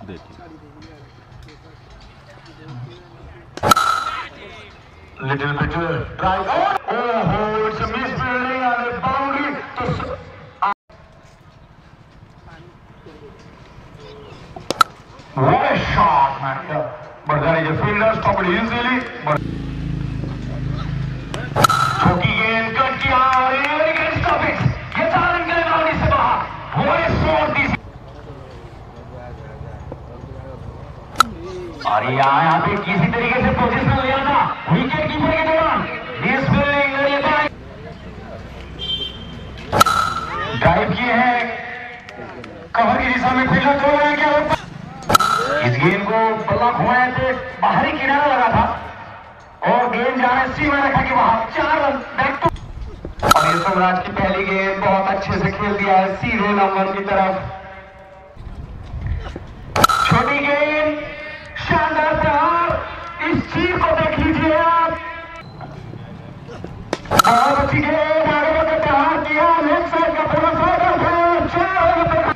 Little bit drive. Oh, it's a misfielding and a boundary. What a shot, man! But there is a fielder, stop it easily. But छोटी गेंद cut किया और ये गेंद stop it. ये चालन करे बाउंड्री से बाहर. वो एक शॉट दी. और यहाँ पे किसी तरीके से पोजीशन लिया था विकेट कीपर के दौरान. इस फील्डिंग और ये ड्राइव किए हैं कवर की दिशा में. फील्डर दो रहे क्या होता. इस गेंद को बल्ला घुमाए थे बाहरी किनारा लगा था और गेंद जाने सी में रखा कि वहां 4 रन बैक टू. और ये स्वराज की पहली गेंद बहुत अच्छे से खेल दिया है सीधे नंबर की तरफ. छोटी गेंद शानदार प्रहार. इस चीज को देख लीजिए आप. बहुत अच्छी गेंद आगे बढ़कर प्रहार किया. लेफ्ट साइड का पूरा 4 रन था. 4 रन.